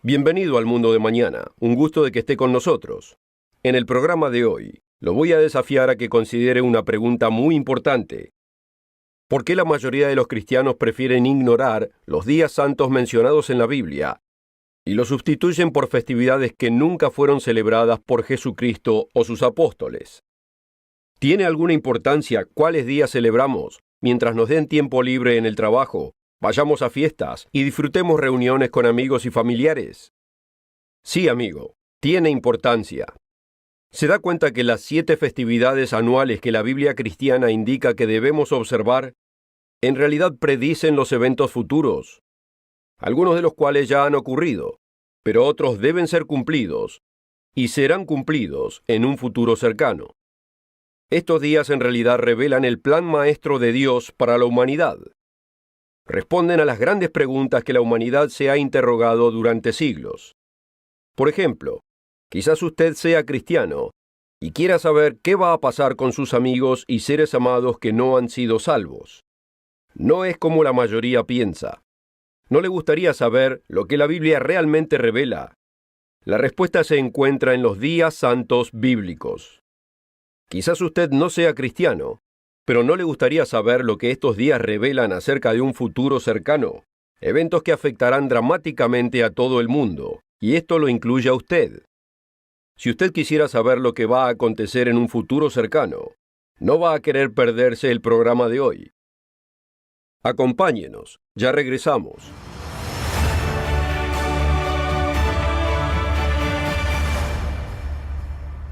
Bienvenido al Mundo de Mañana, un gusto de que esté con nosotros. En el programa de hoy, lo voy a desafiar a que considere una pregunta muy importante. ¿Por qué la mayoría de los cristianos prefieren ignorar los días santos mencionados en la Biblia y los sustituyen por festividades que nunca fueron celebradas por Jesucristo o sus apóstoles? ¿Tiene alguna importancia cuáles días celebramos mientras nos den tiempo libre en el trabajo? Vayamos a fiestas y disfrutemos reuniones con amigos y familiares. Sí, amigo, tiene importancia. ¿Se da cuenta que las 7 festividades anuales que la Biblia cristiana indica que debemos observar, en realidad predicen los eventos futuros? Algunos de los cuales ya han ocurrido, pero otros deben ser cumplidos, y serán cumplidos en un futuro cercano. Estos días en realidad revelan el plan maestro de Dios para la humanidad. Responden a las grandes preguntas que la humanidad se ha interrogado durante siglos. Por ejemplo, quizás usted sea cristiano y quiera saber qué va a pasar con sus amigos y seres amados que no han sido salvos. No es como la mayoría piensa. ¿No le gustaría saber lo que la Biblia realmente revela? La respuesta se encuentra en los días santos bíblicos. Quizás usted no sea cristiano, pero ¿no le gustaría saber lo que estos días revelan acerca de un futuro cercano? Eventos que afectarán dramáticamente a todo el mundo, y esto lo incluye a usted. Si usted quisiera saber lo que va a acontecer en un futuro cercano, no va a querer perderse el programa de hoy. Acompáñenos, ya regresamos.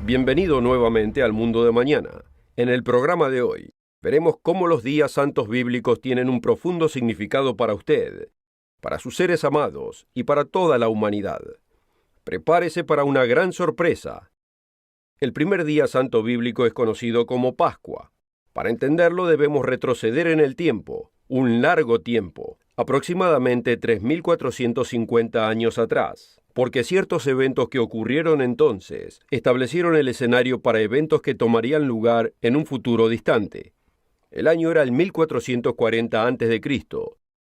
Bienvenido nuevamente al Mundo de Mañana. En el programa de hoy, veremos cómo los días santos bíblicos tienen un profundo significado para usted, para sus seres amados y para toda la humanidad. Prepárese para una gran sorpresa. El primer día santo bíblico es conocido como Pascua. Para entenderlo debemos retroceder en el tiempo, un largo tiempo, aproximadamente 3.450 años atrás, porque ciertos eventos que ocurrieron entonces establecieron el escenario para eventos que tomarían lugar en un futuro distante. El año era el 1440 a.C.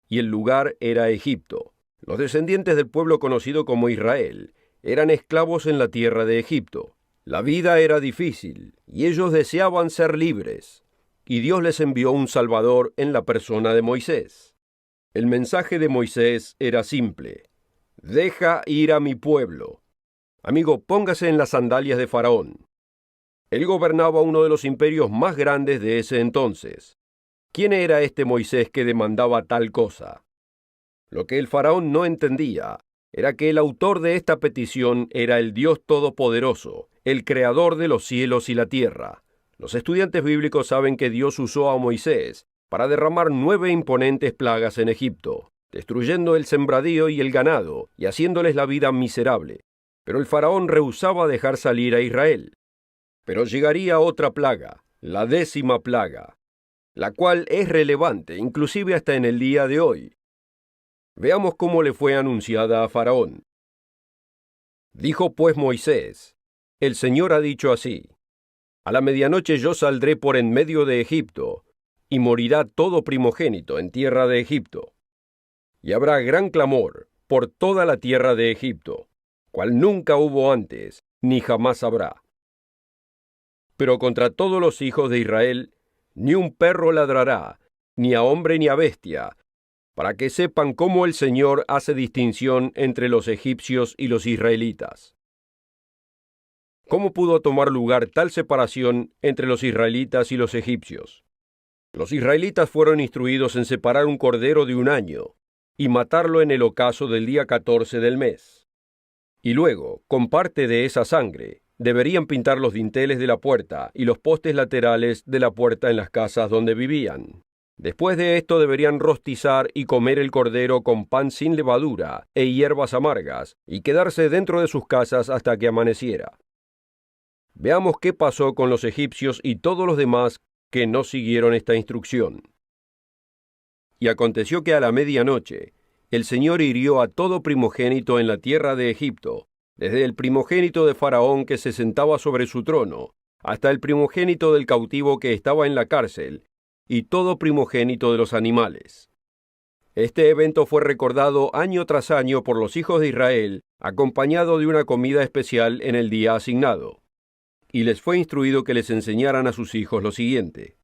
y el lugar era Egipto. Los descendientes del pueblo conocido como Israel eran esclavos en la tierra de Egipto. La vida era difícil y ellos deseaban ser libres, y Dios les envió un Salvador en la persona de Moisés. El mensaje de Moisés era simple: deja ir a mi pueblo. Amigo, póngase en las sandalias de Faraón. Él gobernaba uno de los imperios más grandes de ese entonces. ¿Quién era este Moisés que demandaba tal cosa? Lo que el faraón no entendía era que el autor de esta petición era el Dios Todopoderoso, el creador de los cielos y la tierra. Los estudiantes bíblicos saben que Dios usó a Moisés para derramar 9 imponentes plagas en Egipto, destruyendo el sembradío y el ganado y haciéndoles la vida miserable. Pero el faraón rehusaba dejar salir a Israel. Pero llegaría otra plaga, la 10ª plaga, la cual es relevante inclusive hasta en el día de hoy. Veamos cómo le fue anunciada a Faraón. Dijo pues Moisés: el Señor ha dicho así: a la medianoche yo saldré por en medio de Egipto, y morirá todo primogénito en tierra de Egipto. Y habrá gran clamor por toda la tierra de Egipto, cual nunca hubo antes, ni jamás habrá. Pero contra todos los hijos de Israel, ni un perro ladrará, ni a hombre ni a bestia, para que sepan cómo el Señor hace distinción entre los egipcios y los israelitas. ¿Cómo pudo tomar lugar tal separación entre los israelitas y los egipcios? Los israelitas fueron instruidos en separar un cordero de un año y matarlo en el ocaso del día 14 del mes. Y luego, con parte de esa sangre, deberían pintar los dinteles de la puerta y los postes laterales de la puerta en las casas donde vivían. Después de esto deberían rostizar y comer el cordero con pan sin levadura e hierbas amargas, y quedarse dentro de sus casas hasta que amaneciera. Veamos qué pasó con los egipcios y todos los demás que no siguieron esta instrucción. Y aconteció que a la medianoche el Señor hirió a todo primogénito en la tierra de Egipto, desde el primogénito de Faraón que se sentaba sobre su trono, hasta el primogénito del cautivo que estaba en la cárcel, y todo primogénito de los animales. Este evento fue recordado año tras año por los hijos de Israel, acompañado de una comida especial en el día asignado. Y les fue instruido que les enseñaran a sus hijos lo siguiente: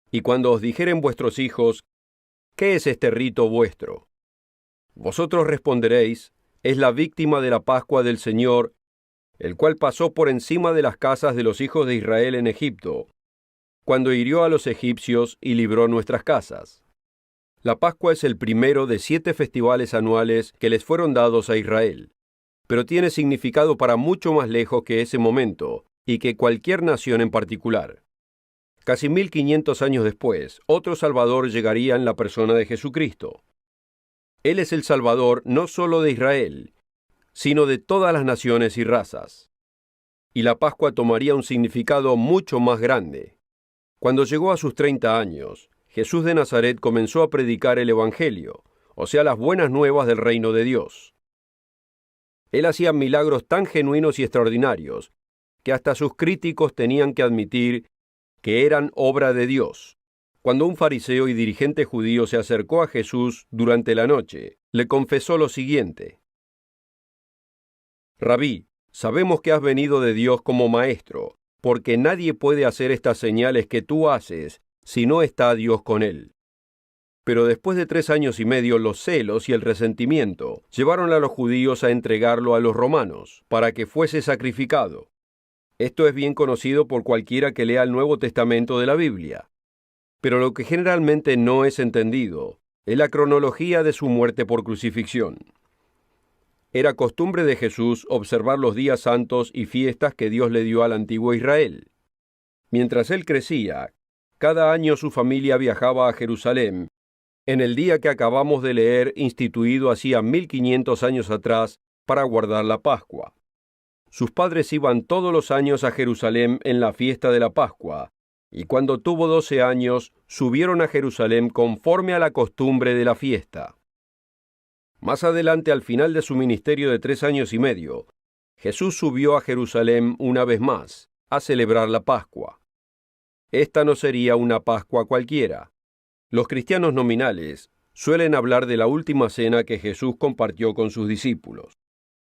y cuando os dijeren vuestros hijos, ¿qué es este rito vuestro? Vosotros responderéis, es la víctima de la Pascua del Señor, el cual pasó por encima de las casas de los hijos de Israel en Egipto, cuando hirió a los egipcios y libró nuestras casas. La Pascua es el primero de 7 festivales anuales que les fueron dados a Israel, pero tiene significado para mucho más lejos que ese momento y que cualquier nación en particular. Casi 1500 años después, otro Salvador llegaría en la persona de Jesucristo. Él es el Salvador no solo de Israel, sino de todas las naciones y razas. Y la Pascua tomaría un significado mucho más grande. Cuando llegó a sus 30 años, Jesús de Nazaret comenzó a predicar el Evangelio, o sea, las buenas nuevas del reino de Dios. Él hacía milagros tan genuinos y extraordinarios que hasta sus críticos tenían que admitir que eran obra de Dios. Cuando un fariseo y dirigente judío se acercó a Jesús durante la noche, le confesó lo siguiente: Rabí, sabemos que has venido de Dios como maestro, porque nadie puede hacer estas señales que tú haces si no está Dios con él. Pero después de 3 años y medio, los celos y el resentimiento llevaron a los judíos a entregarlo a los romanos, para que fuese sacrificado. Esto es bien conocido por cualquiera que lea el Nuevo Testamento de la Biblia. Pero lo que generalmente no es entendido es la cronología de su muerte por crucifixión. Era costumbre de Jesús observar los días santos y fiestas que Dios le dio al antiguo Israel. Mientras él crecía, cada año su familia viajaba a Jerusalén, en el día que acabamos de leer, instituido hacía 1500 años atrás, para guardar la Pascua. Sus padres iban todos los años a Jerusalén en la fiesta de la Pascua, y cuando tuvo 12 años, subieron a Jerusalén conforme a la costumbre de la fiesta. Más adelante, al final de su ministerio de 3 años y medio, Jesús subió a Jerusalén una vez más, a celebrar la Pascua. Esta no sería una Pascua cualquiera. Los cristianos nominales suelen hablar de la última cena que Jesús compartió con sus discípulos.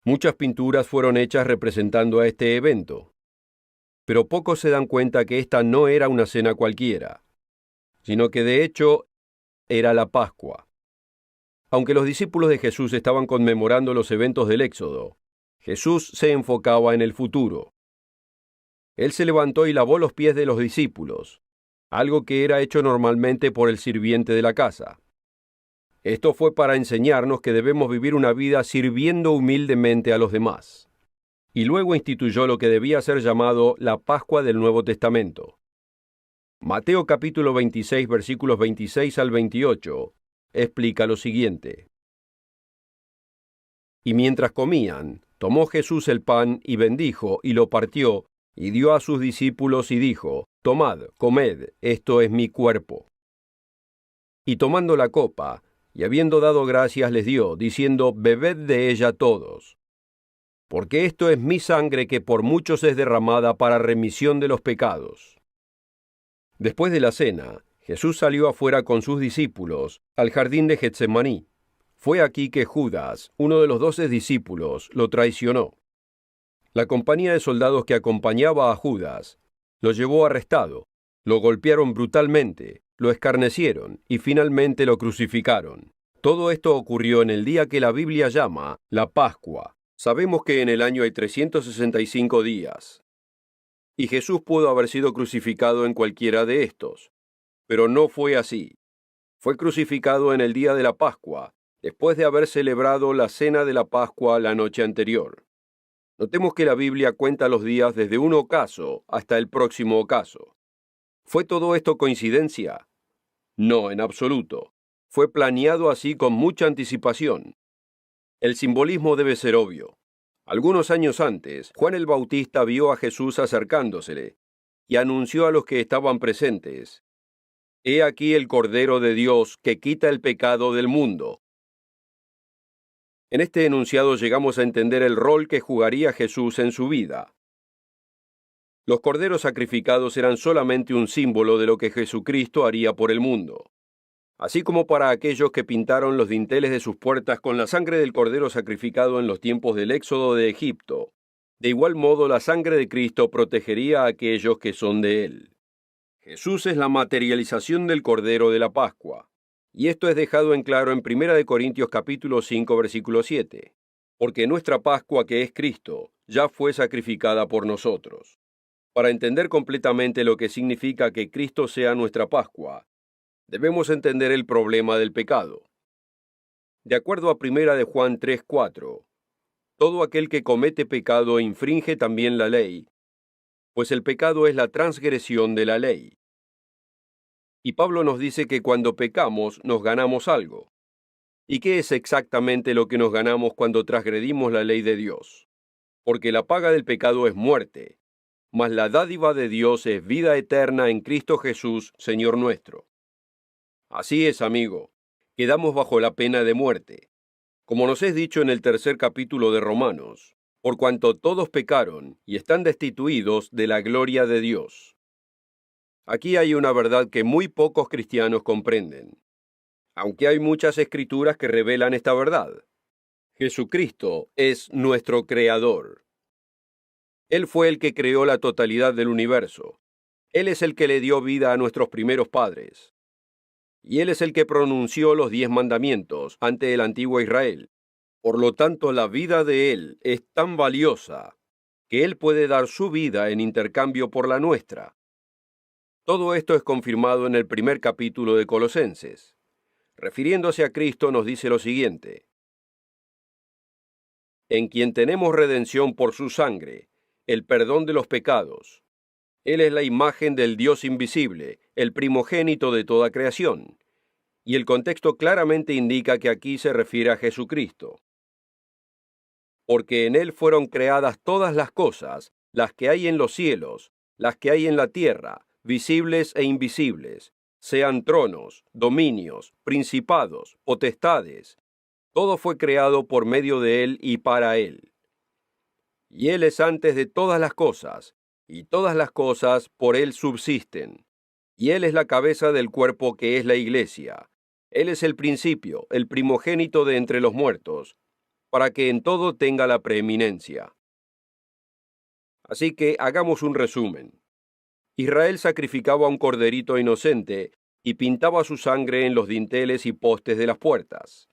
Muchas pinturas fueron hechas representando a este evento, pero pocos se dan cuenta que esta no era una cena cualquiera, sino que de hecho era la Pascua. Aunque los discípulos de Jesús estaban conmemorando los eventos del Éxodo, Jesús se enfocaba en el futuro. Él se levantó y lavó los pies de los discípulos, algo que era hecho normalmente por el sirviente de la casa. Esto fue para enseñarnos que debemos vivir una vida sirviendo humildemente a los demás. Y luego instituyó lo que debía ser llamado la Pascua del Nuevo Testamento. Mateo capítulo 26, versículos 26 al 28, explica lo siguiente. Y mientras comían, tomó Jesús el pan y bendijo y lo partió, y dio a sus discípulos y dijo: Tomad, comed, esto es mi cuerpo. Y tomando la copa, y habiendo dado gracias, les dio, diciendo: Bebed de ella todos, porque esto es mi sangre que por muchos es derramada para remisión de los pecados. Después de la cena, Jesús salió afuera con sus discípulos al jardín de Getsemaní. Fue aquí que Judas, uno de los 12 discípulos, lo traicionó. La compañía de soldados que acompañaba a Judas lo llevó arrestado, lo golpearon brutalmente, lo escarnecieron y finalmente lo crucificaron. Todo esto ocurrió en el día que la Biblia llama la Pascua. Sabemos que en el año hay 365 días. Y Jesús pudo haber sido crucificado en cualquiera de estos, pero no fue así. Fue crucificado en el día de la Pascua, después de haber celebrado la cena de la Pascua la noche anterior. Notemos que la Biblia cuenta los días desde un ocaso hasta el próximo ocaso. ¿Fue todo esto coincidencia? No, en absoluto. Fue planeado así con mucha anticipación. El simbolismo debe ser obvio. Algunos años antes, Juan el Bautista vio a Jesús acercándosele y anunció a los que estaban presentes: He aquí el Cordero de Dios que quita el pecado del mundo. En este enunciado llegamos a entender el rol que jugaría Jesús en su vida. Los corderos sacrificados eran solamente un símbolo de lo que Jesucristo haría por el mundo. así como para aquellos que pintaron los dinteles de sus puertas con la sangre del cordero sacrificado en los tiempos del éxodo de Egipto. De igual modo, la sangre de Cristo protegería a aquellos que son de él. Jesús es la materialización del cordero de la Pascua, y esto es dejado en claro en 1 Corintios capítulo 5, versículo 7, porque nuestra Pascua, que es Cristo, ya fue sacrificada por nosotros. Para entender completamente lo que significa que Cristo sea nuestra Pascua, debemos entender el problema del pecado. De acuerdo a 1 de Juan 3:4, todo aquel que comete pecado infringe también la ley, pues el pecado es la transgresión de la ley. Y Pablo nos dice que cuando pecamos nos ganamos algo. ¿Y qué es exactamente lo que nos ganamos cuando transgredimos la ley de Dios? Porque la paga del pecado es muerte, mas la dádiva de Dios es vida eterna en Cristo Jesús, Señor nuestro. Así es, amigo, quedamos bajo la pena de muerte. Como nos es dicho en el 3er capítulo de Romanos, por cuanto todos pecaron y están destituidos de la gloria de Dios. Aquí hay una verdad que muy pocos cristianos comprenden, aunque hay muchas escrituras que revelan esta verdad. Jesucristo es nuestro Creador. Él fue el que creó la totalidad del universo. Él es el que le dio vida a nuestros primeros padres. Y Él es el que pronunció los 10 mandamientos ante el antiguo Israel. Por lo tanto, la vida de Él es tan valiosa que Él puede dar su vida en intercambio por la nuestra. Todo esto es confirmado en el 1er capítulo de Colosenses. Refiriéndose a Cristo nos dice lo siguiente: en quien tenemos redención por su sangre, el perdón de los pecados. Él es la imagen del Dios invisible, el primogénito de toda creación. Y el contexto claramente indica que aquí se refiere a Jesucristo. Porque en Él fueron creadas todas las cosas, las que hay en los cielos, las que hay en la tierra, visibles e invisibles, sean tronos, dominios, principados, potestades. Todo fue creado por medio de Él y para Él. Y Él es antes de todas las cosas, y todas las cosas por Él subsisten. Y Él es la cabeza del cuerpo que es la Iglesia. Él es el principio, el primogénito de entre los muertos, para que en todo tenga la preeminencia. Así que hagamos un resumen. Israel sacrificaba un corderito inocente y pintaba su sangre en los dinteles y postes de las puertas.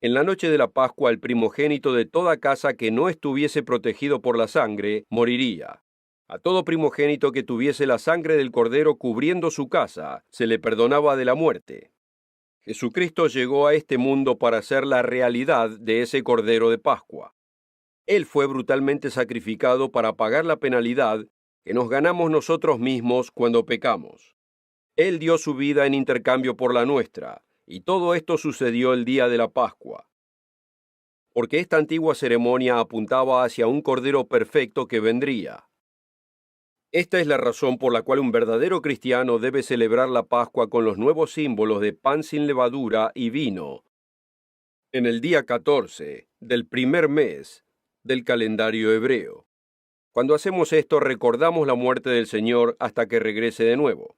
En la noche de la Pascua, el primogénito de toda casa que no estuviese protegido por la sangre moriría. A todo primogénito que tuviese la sangre del cordero cubriendo su casa, se le perdonaba de la muerte. Jesucristo llegó a este mundo para ser la realidad de ese cordero de Pascua. Él fue brutalmente sacrificado para pagar la penalidad que nos ganamos nosotros mismos cuando pecamos. Él dio su vida en intercambio por la nuestra, y todo esto sucedió el día de la Pascua. Porque esta antigua ceremonia apuntaba hacia un cordero perfecto que vendría. Esta es la razón por la cual un verdadero cristiano debe celebrar la Pascua con los nuevos símbolos de pan sin levadura y vino en el día 14 del primer mes del calendario hebreo. Cuando hacemos esto, recordamos la muerte del Señor hasta que regrese de nuevo.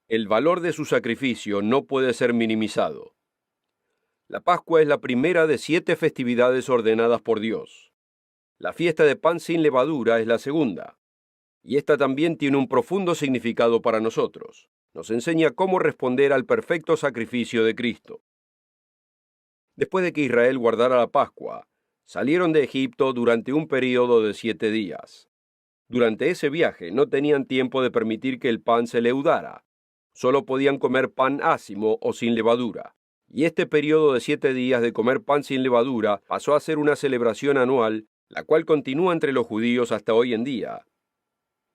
El valor de su sacrificio no puede ser minimizado. La Pascua es la primera de 7 festividades ordenadas por Dios. La fiesta de pan sin levadura es la segunda. Y esta también tiene un profundo significado para nosotros. Nos enseña cómo responder al perfecto sacrificio de Cristo. Después de que Israel guardara la Pascua, salieron de Egipto durante un período de 7 días. Durante ese viaje no tenían tiempo de permitir que el pan se leudara. Solo podían comer pan ácimo o sin levadura. Y este período de 7 días de comer pan sin levadura pasó a ser una celebración anual, la cual continúa entre los judíos hasta hoy en día.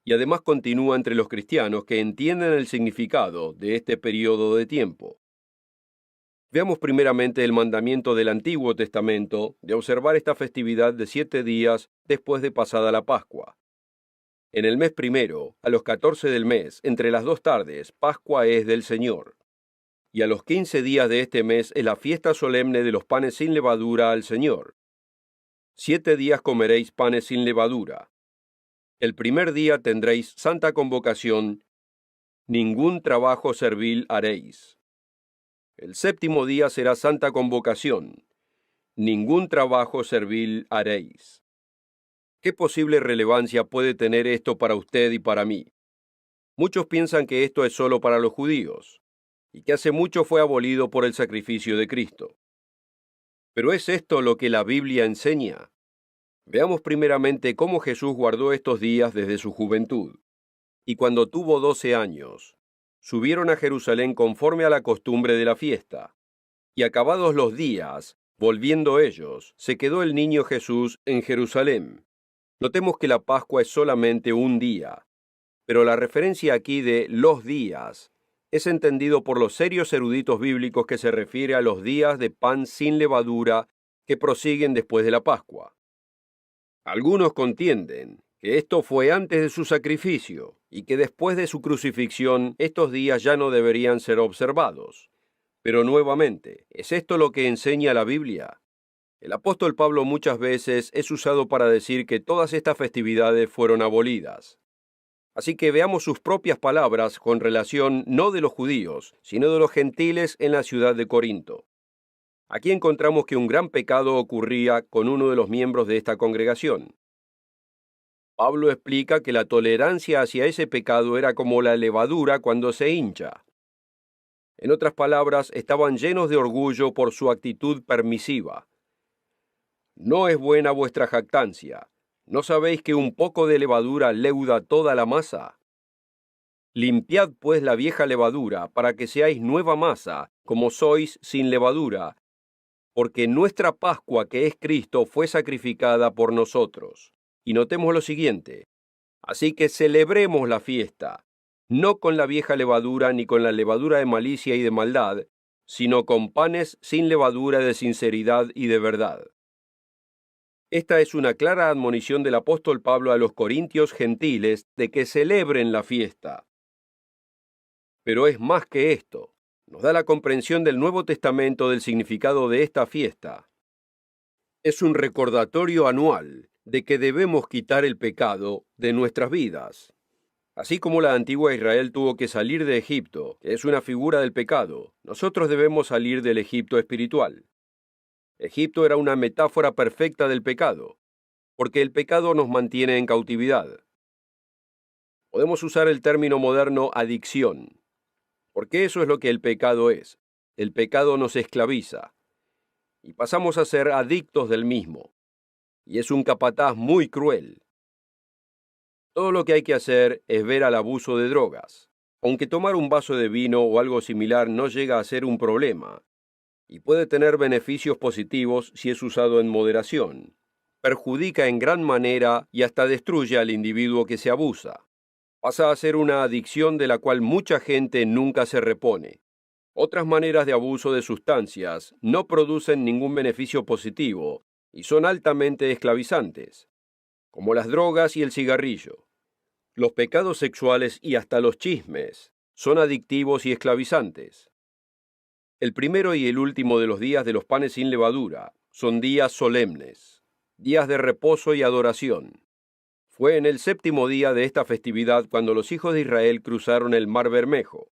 Y además continúa entre los cristianos que entienden el significado de este período de tiempo. Veamos primeramente el mandamiento del Antiguo Testamento de observar esta festividad de 7 días después de pasada la Pascua. En el mes primero, a los 14 del mes, entre las 2 tardes, Pascua es del Señor. Y a los 15 días de este mes es la fiesta solemne de los panes sin levadura al Señor. 7 días comeréis panes sin levadura. El primer día tendréis santa convocación, ningún trabajo servil haréis. El séptimo día será santa convocación. Ningún trabajo servil haréis. ¿Qué posible relevancia puede tener esto para usted y para mí? Muchos piensan que esto es solo para los judíos, y que hace mucho fue abolido por el sacrificio de Cristo. ¿Pero es esto lo que la Biblia enseña? Veamos primeramente cómo Jesús guardó estos días desde su juventud. Y cuando tuvo 12 años, subieron a Jerusalén conforme a la costumbre de la fiesta. Y acabados los días, volviendo ellos, se quedó el niño Jesús en Jerusalén. Notemos que la Pascua es solamente un día, pero la referencia aquí de los días es entendido por los serios eruditos bíblicos que se refiere a los días de pan sin levadura que prosiguen después de la Pascua. Algunos contienden que esto fue antes de su sacrificio y que después de su crucifixión estos días ya no deberían ser observados. Pero nuevamente, ¿es esto lo que enseña la Biblia? El apóstol Pablo muchas veces es usado para decir que todas estas festividades fueron abolidas. Así que veamos sus propias palabras con relación no de los judíos, sino de los gentiles en la ciudad de Corinto. Aquí encontramos que un gran pecado ocurría con uno de los miembros de esta congregación. Pablo explica que la tolerancia hacia ese pecado era como la levadura cuando se hincha. En otras palabras, estaban llenos de orgullo por su actitud permisiva. No es buena vuestra jactancia. ¿No sabéis que un poco de levadura leuda toda la masa? Limpiad pues la vieja levadura, para que seáis nueva masa, como sois sin levadura, porque nuestra Pascua, que es Cristo, fue sacrificada por nosotros. Y notemos lo siguiente: así que celebremos la fiesta, no con la vieja levadura ni con la levadura de malicia y de maldad, sino con panes sin levadura de sinceridad y de verdad. Esta es una clara admonición del apóstol Pablo a los corintios gentiles de que celebren la fiesta. Pero es más que esto. Nos da la comprensión del Nuevo Testamento del significado de esta fiesta. Es un recordatorio anual de que debemos quitar el pecado de nuestras vidas. Así como la antigua Israel tuvo que salir de Egipto, que es una figura del pecado, nosotros debemos salir del Egipto espiritual. Egipto era una metáfora perfecta del pecado, porque el pecado nos mantiene en cautividad. Podemos usar el término moderno adicción, porque eso es lo que el pecado es. El pecado nos esclaviza, y pasamos a ser adictos del mismo, y es un capataz muy cruel. Todo lo que hay que hacer es ver al abuso de drogas, aunque tomar un vaso de vino o algo similar no llega a ser un problema, y puede tener beneficios positivos si es usado en moderación. Perjudica en gran manera y hasta destruye al individuo que se abusa. Pasa a ser una adicción de la cual mucha gente nunca se repone. Otras maneras de abuso de sustancias no producen ningún beneficio positivo y son altamente esclavizantes, como las drogas y el cigarrillo. Los pecados sexuales y hasta los chismes son adictivos y esclavizantes. El primero y el último de los días de los panes sin levadura son días solemnes, días de reposo y adoración. Fue en el séptimo día de esta festividad cuando los hijos de Israel cruzaron el Mar Bermejo.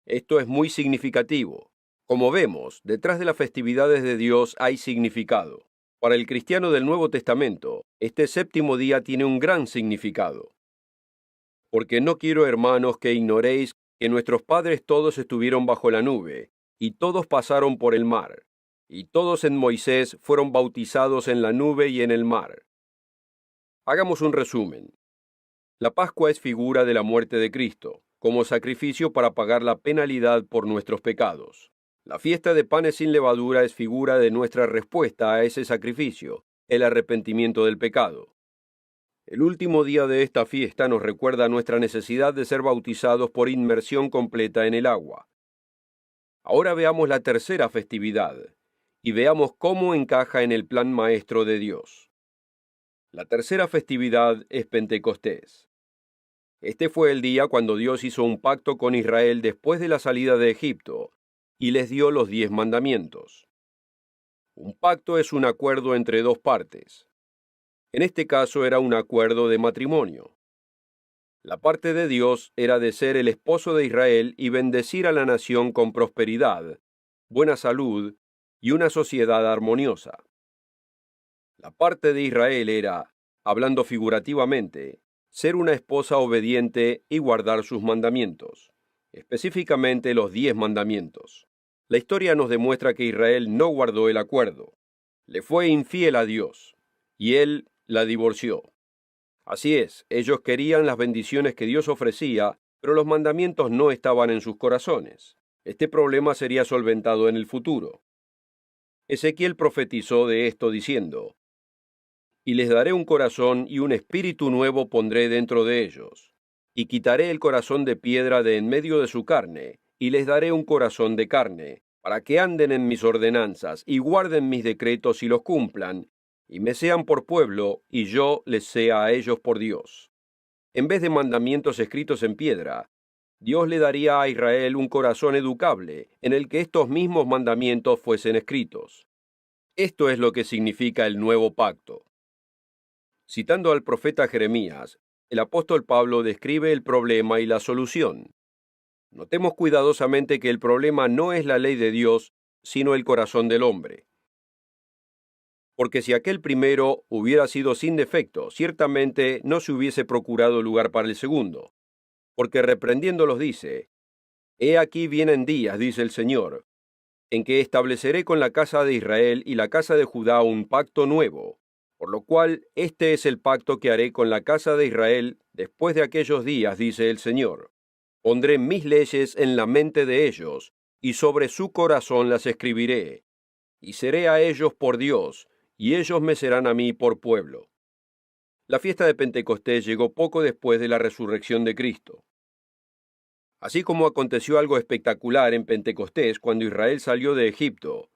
Esto es muy significativo. Como vemos, detrás de las festividades de Dios hay significado. Para el cristiano del Nuevo Testamento, este séptimo día tiene un gran significado. Porque no quiero, hermanos, que ignoréis que nuestros padres todos estuvieron bajo la nube, y todos pasaron por el mar, y todos en Moisés fueron bautizados en la nube y en el mar. Hagamos un resumen. La Pascua es figura de la muerte de Cristo, como sacrificio para pagar la penalidad por nuestros pecados. La fiesta de panes sin levadura es figura de nuestra respuesta a ese sacrificio, el arrepentimiento del pecado. El último día de esta fiesta nos recuerda nuestra necesidad de ser bautizados por inmersión completa en el agua. Ahora veamos la tercera festividad, y veamos cómo encaja en el plan maestro de Dios. La tercera festividad es Pentecostés. Este fue el día cuando Dios hizo un pacto con Israel después de la salida de Egipto, y les dio los 10 mandamientos. Un pacto es un acuerdo entre dos partes. En este caso era un acuerdo de matrimonio. La parte de Dios era de ser el esposo de Israel y bendecir a la nación con prosperidad, buena salud y una sociedad armoniosa. La parte de Israel era, hablando figurativamente, ser una esposa obediente y guardar sus mandamientos, específicamente los 10 mandamientos. La historia nos demuestra que Israel no guardó el acuerdo, le fue infiel a Dios, y él la divorció. Así es, ellos querían las bendiciones que Dios ofrecía, pero los mandamientos no estaban en sus corazones. Este problema sería solventado en el futuro. Ezequiel profetizó de esto diciendo: y les daré un corazón y un espíritu nuevo pondré dentro de ellos, y quitaré el corazón de piedra de en medio de su carne, y les daré un corazón de carne, para que anden en mis ordenanzas, y guarden mis decretos y los cumplan, y me sean por pueblo, y yo les sea a ellos por Dios. En vez de mandamientos escritos en piedra, Dios le daría a Israel un corazón educable, en el que estos mismos mandamientos fuesen escritos. Esto es lo que significa el nuevo pacto. Citando al profeta Jeremías, el apóstol Pablo describe el problema y la solución. Notemos cuidadosamente que el problema no es la ley de Dios, sino el corazón del hombre. Porque si aquel primero hubiera sido sin defecto, ciertamente no se hubiese procurado lugar para el segundo. Porque reprendiéndolos dice: He aquí vienen días, dice el Señor, en que estableceré con la casa de Israel y la casa de Judá un pacto nuevo. Por lo cual, este es el pacto que haré con la casa de Israel después de aquellos días, dice el Señor. Pondré mis leyes en la mente de ellos, y sobre su corazón las escribiré. Y seré a ellos por Dios, y ellos me serán a mí por pueblo. La fiesta de Pentecostés llegó poco después de la resurrección de Cristo. Así como aconteció algo espectacular en Pentecostés cuando Israel salió de Egipto,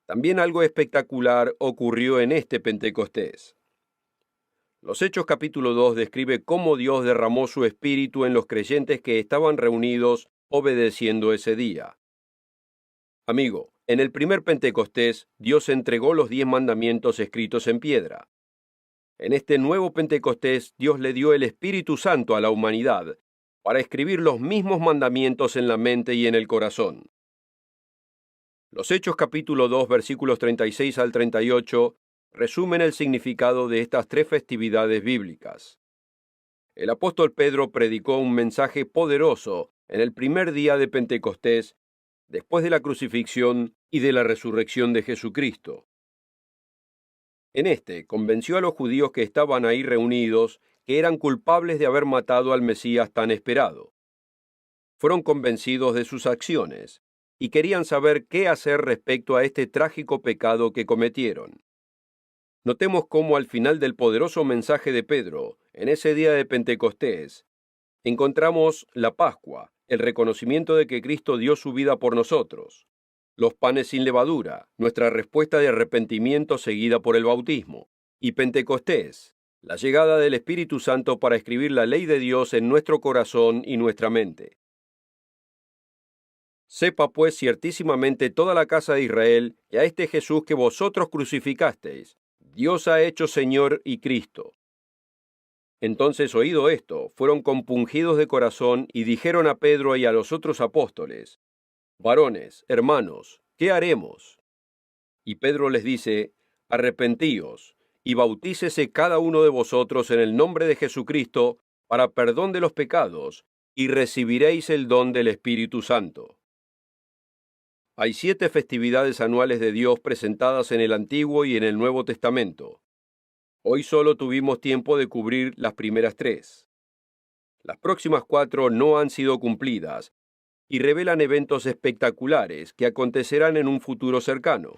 también algo espectacular ocurrió en este Pentecostés. Los Hechos capítulo 2 describe cómo Dios derramó su espíritu en los creyentes que estaban reunidos obedeciendo ese día. Amigo, en el primer Pentecostés, Dios entregó los 10 mandamientos escritos en piedra. En este nuevo Pentecostés, Dios le dio el Espíritu Santo a la humanidad para escribir los mismos mandamientos en la mente y en el corazón. Los Hechos capítulo 2 versículos 36 al 38 resumen el significado de estas 3 festividades bíblicas. El apóstol Pedro predicó un mensaje poderoso en el primer día de Pentecostés, después de la crucifixión y de la resurrección de Jesucristo. En este, convenció a los judíos que estaban ahí reunidos que eran culpables de haber matado al Mesías tan esperado. Fueron convencidos de sus acciones y querían saber qué hacer respecto a este trágico pecado que cometieron. Notemos cómo al final del poderoso mensaje de Pedro, en ese día de Pentecostés, encontramos la Pascua, el reconocimiento de que Cristo dio su vida por nosotros, los panes sin levadura, nuestra respuesta de arrepentimiento seguida por el bautismo, y Pentecostés, la llegada del Espíritu Santo para escribir la ley de Dios en nuestro corazón y nuestra mente. Sepa pues ciertísimamente toda la casa de Israel que a este Jesús que vosotros crucificasteis, Dios ha hecho Señor y Cristo. Entonces, oído esto, fueron compungidos de corazón y dijeron a Pedro y a los otros apóstoles: Varones, hermanos, ¿qué haremos? Y Pedro les dice: Arrepentíos, y bautícese cada uno de vosotros en el nombre de Jesucristo para perdón de los pecados, y recibiréis el don del Espíritu Santo. Hay 7 festividades anuales de Dios presentadas en el Antiguo y en el Nuevo Testamento. Hoy solo tuvimos tiempo de cubrir las primeras 3. Las próximas 4 no han sido cumplidas y revelan eventos espectaculares que acontecerán en un futuro cercano.